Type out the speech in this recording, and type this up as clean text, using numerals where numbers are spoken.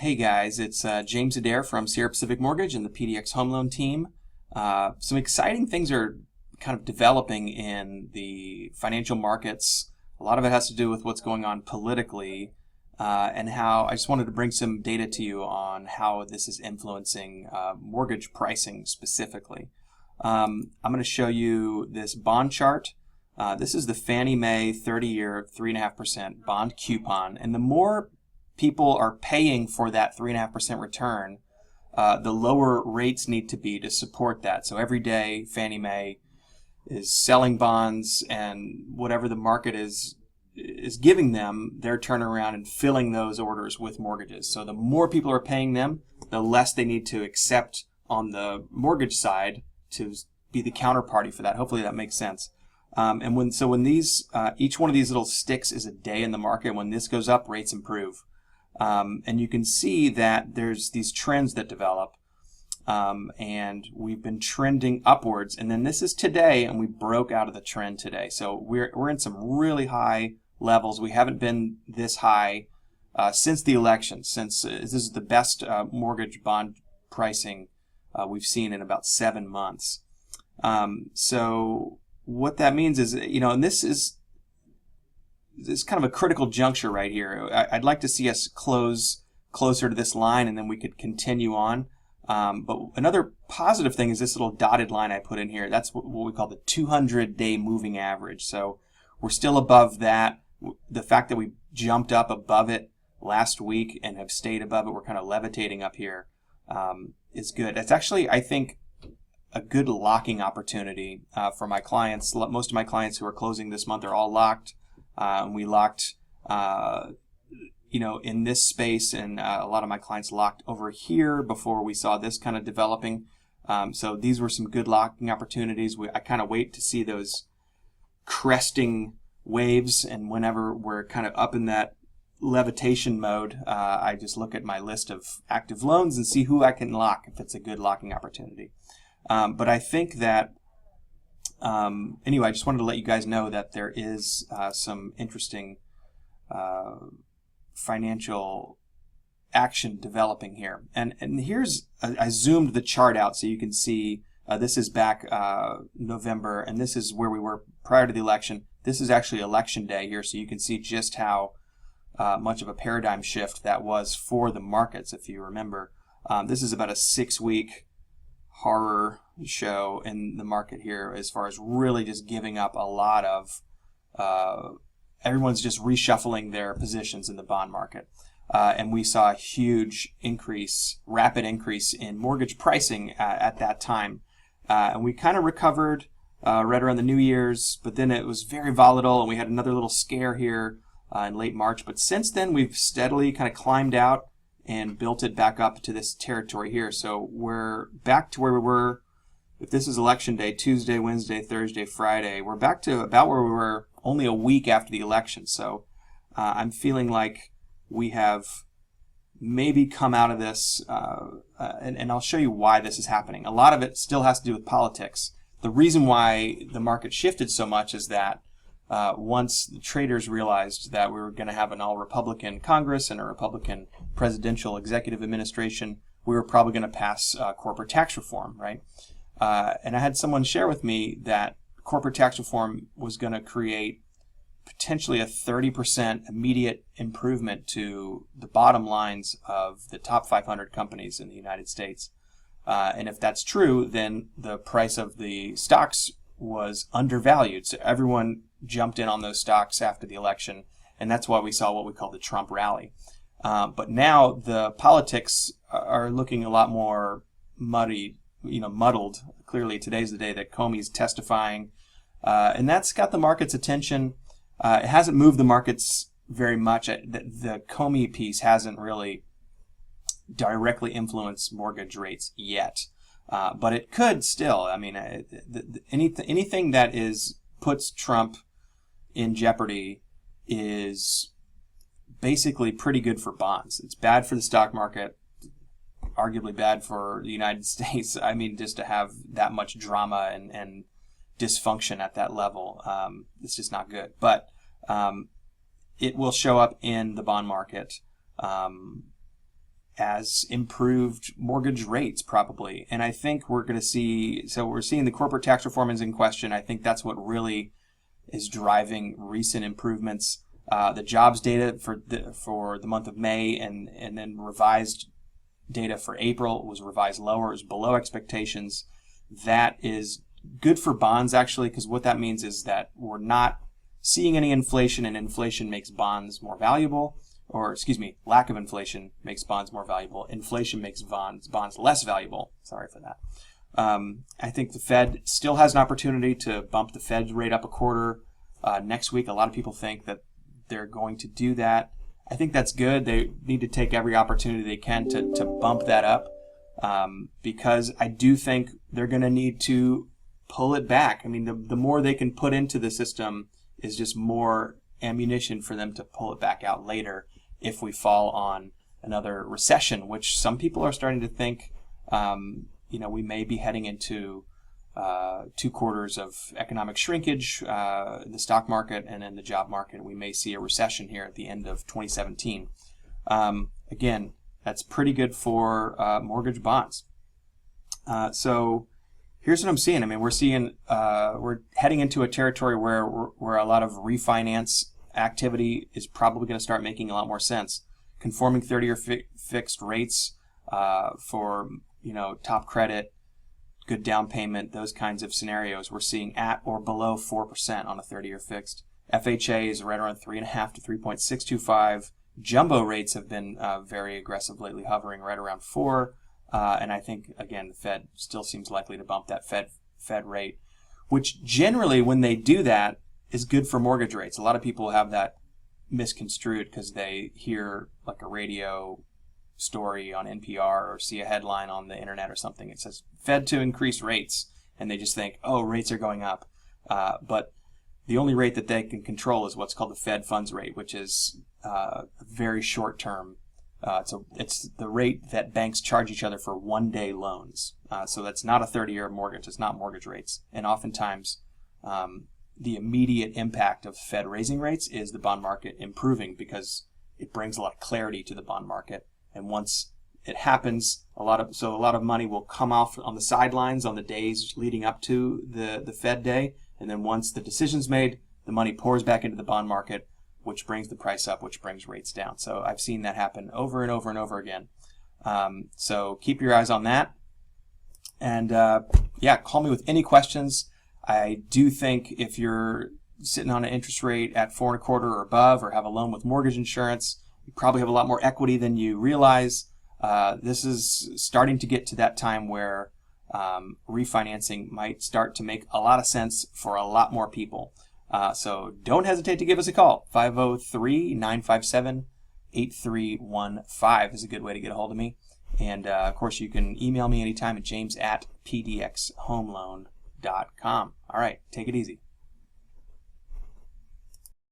Hey guys, it's James Adair from Sierra Pacific Mortgage and the PDX Home Loan team. Some exciting things are kind of developing in the financial markets. A lot of it has to do with what's going on politically and how I just wanted to bring some data to you on how this is influencing mortgage pricing specifically. I'm going to show you this bond chart. This is the Fannie Mae 30-year 3.5% bond coupon, and the more people are paying for that 3.5% return, the lower rates need to be to support that. So every day Fannie Mae is selling bonds, and whatever the market is giving them, they're turning around and filling those orders with mortgages. So the more people are paying them, the less they need to accept on the mortgage side to be the counterparty for that. Hopefully that makes sense. And when these each one of these little sticks is a day in the market, when this goes up, rates improve. And you can see that there's these trends that develop, and we've been trending upwards, and then this is today, and we broke out of the trend today. So we're in some really high levels. We haven't been this high since the election, since this is the best mortgage bond pricing we've seen in about 7 months. So what that means is, and this is kind of a critical juncture right here. I'd like to see us close closer to this line, and then we could continue on. But another positive thing is this little dotted line I put in here. That's what we call the 200-day moving average. So we're still above that. The fact that we jumped up above it last week and have stayed above it, we're kind of levitating up here, is good. It's actually, I think, a good locking opportunity for my clients. Most of my clients who are closing this month are all locked. We locked, in this space, and a lot of my clients locked over here before we saw this kind of developing. So these were some good locking opportunities. I kind of wait to see those cresting waves, and whenever we're kind of up in that levitation mode, I just look at my list of active loans and see who I can lock if it's a good locking opportunity. But I think that anyway, I just wanted to let you guys know that there is some interesting financial action developing here. And here's, I zoomed the chart out so you can see this is back November, and this is where we were prior to the election. This is actually election day here, so you can see just how much of a paradigm shift that was for the markets, if you remember. This is about a 6-week horror show in the market here, as far as really just giving up a lot of everyone's just reshuffling their positions in the bond market, and we saw a huge increase, rapid increase in mortgage pricing at that time, and we kind of recovered right around the New Year's, but then it was very volatile, and we had another little scare here in late March. But since then we've steadily kind of climbed out and built it back up to this territory here. So we're back to where we were. If this is election day, Tuesday, Wednesday, Thursday, Friday, we're back to about where we were only a week after the election. So I'm feeling like we have maybe come out of this, and I'll show you why this is happening. A lot of it still has to do with politics. The reason why the market shifted so much is that once the traders realized that we were going to have an all-Republican Congress and a Republican presidential executive administration, we were probably going to pass corporate tax reform, right? And I had someone share with me that corporate tax reform was going to create potentially a 30% immediate improvement to the bottom lines of the top 500 companies in the United States. And if that's true, then the price of the stocks was undervalued. So everyone jumped in on those stocks after the election, and that's why we saw what we call the Trump rally. But now the politics are looking a lot more muddy, muddled. Clearly, today's the day that Comey's testifying, and that's got the market's attention. It hasn't moved the markets very much. The Comey piece hasn't really directly influenced mortgage rates yet, but it could still. I mean, anything that puts Trump in jeopardy is basically pretty good for bonds. It's bad for the stock market, arguably bad for the United States. I mean, just to have that much drama and dysfunction at that level, it's just not good. But it will show up in the bond market. as improved mortgage rates probably. And I think we're going to see, so we're seeing the corporate tax reform is in question. I think that's what really is driving recent improvements. The jobs data for the month of May and then revised data for April was revised lower, is below expectations. That is good for bonds actually, because what that means is that we're not seeing any inflation, and inflation makes bonds more valuable. Or excuse me, lack of inflation makes bonds more valuable. Inflation makes bonds less valuable. Sorry for that. I think the Fed still has an opportunity to bump the Fed rate up a quarter next week. A lot of people think that they're going to do that. I think that's good. They need to take every opportunity they can to bump that up because I do think they're going to need to pull it back. I mean, the more they can put into the system is just more ammunition for them to pull it back out later if we fall on another recession, which some people are starting to think, we may be heading into 2 quarters of economic shrinkage in the stock market and in the job market. We may see a recession here at the end of 2017. Again, that's pretty good for mortgage bonds. So here's what I'm seeing. I mean, we're heading into a territory where a lot of refinance activity is probably going to start making a lot more sense. Conforming 30-year fixed rates for top credit, good down payment, those kinds of scenarios, we're seeing at or below 4% on a 30-year fixed. FHA is right around 3.5 to 3.625. Jumbo rates have been very aggressive lately, hovering right around 4. And I think, again, the Fed still seems likely to bump that Fed rate, which generally, when they do that, is good for mortgage rates. A lot of people have that misconstrued because they hear like a radio story on NPR or see a headline on the internet or something. It says Fed to increase rates, and they just think, oh, rates are going up. But the only rate that they can control is what's called the Fed funds rate, which is very short term. It's the rate that banks charge each other for one-day loans. So that's not a 30-year mortgage. It's not mortgage rates. And oftentimes, the immediate impact of Fed raising rates is the bond market improving because it brings a lot of clarity to the bond market. And once it happens, a lot of money will come off on the sidelines on the days leading up to the Fed day. And then once the decision's made, the money pours back into the bond market, which brings the price up, which brings rates down. So I've seen that happen over and over and over again. So keep your eyes on that. And call me with any questions. I do think if you're sitting on an interest rate at 4.25 or above, or have a loan with mortgage insurance, you probably have a lot more equity than you realize. This is starting to get to that time where refinancing might start to make a lot of sense for a lot more people. So don't hesitate to give us a call. 503-957-8315 is a good way to get a hold of me. And of course, you can email me anytime at james@pdxhomeloan.com. All right, take it easy.